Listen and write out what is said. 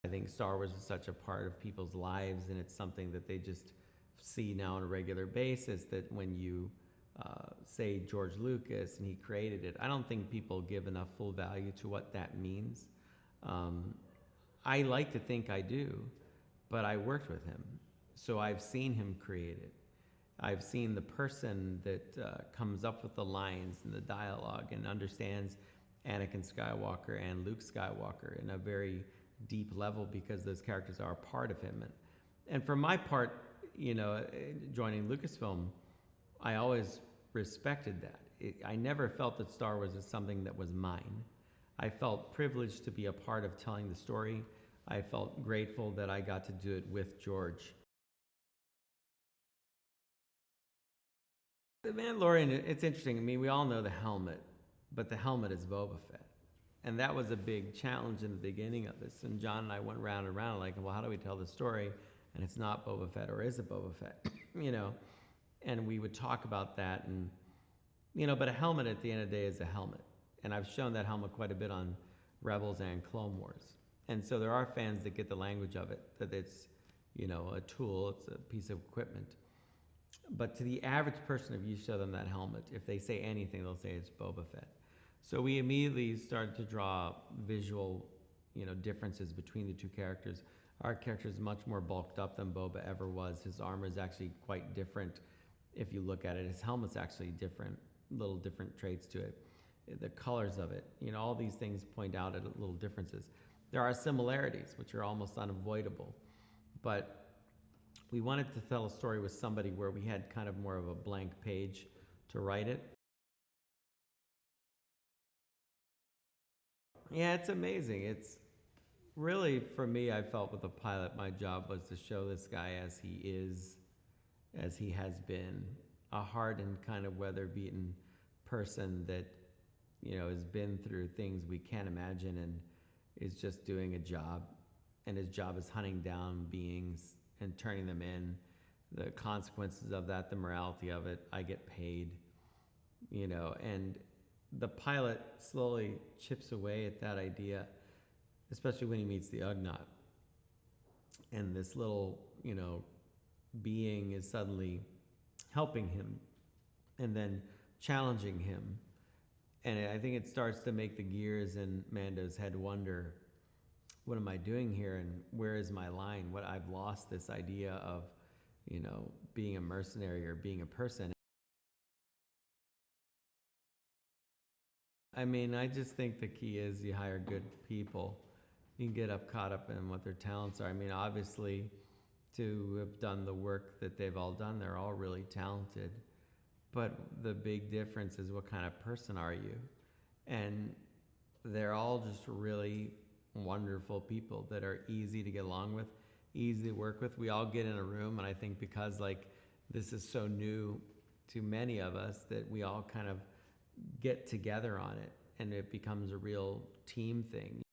I think Star Wars is such a part of people's lives, and it's something that they just see now on a regular basis. That when you say George Lucas and he created it, I don't think people give enough full value to what that means. Um, I like to think I do, but I worked with him, so I've seen him create it. I've seen the person that comes up with the lines and the dialogue and understands Anakin Skywalker and Luke Skywalker in a very deep level because those characters are a part of him. And for my part, joining Lucasfilm, I always respected that. I never felt that Star Wars was something that was mine. I felt privileged to be a part of telling the story. I felt grateful that I got to do it with George. The Mandalorian, it's interesting. I mean, we all know the helmet, but the helmet is Boba Fett. And that was a big challenge in the beginning of this. And John and I went round and round like, well, how do we tell the story? And it's not Boba Fett, or is it Boba Fett? And we would talk about that. And, but a helmet at the end of the day is a helmet. And I've shown that helmet quite a bit on Rebels and Clone Wars. And so there are fans that get the language of it, that it's, a tool, it's a piece of equipment. But to the average person, if you show them that helmet, if they say anything, they'll say it's Boba Fett. So we immediately started to draw visual, differences between the two characters. Our character is much more bulked up than Boba ever was. His armor is actually quite different if you look at it. His helmet's actually different, little different traits to it. The colors of it, all these things point out at little differences. There are similarities, which are almost unavoidable. But we wanted to tell a story with somebody where we had kind of more of a blank page to write it. Yeah, it's amazing. It's really, for me, I felt with the pilot, my job was to show this guy as he is, as he has been, a hardened kind of weather-beaten person that, has been through things we can't imagine and is just doing a job. And his job is hunting down beings and turning them in. The consequences of that, the morality of it, I get paid, and the pilot slowly chips away at that idea, especially when he meets the Ugnaught. And this little, being is suddenly helping him and then challenging him. And I think it starts to make the gears in Mando's head wonder, what am I doing here and where is my line? What I've lost this idea of, being a mercenary or being a person. I mean, I just think the key is you hire good people. You can get caught up in what their talents are. I mean, obviously, to have done the work that they've all done, they're all really talented. But the big difference is what kind of person are you? And they're all just really wonderful people that are easy to get along with, easy to work with. We all get in a room, and I think because this is so new to many of us, that we all kind of get together on it, and it becomes a real team thing.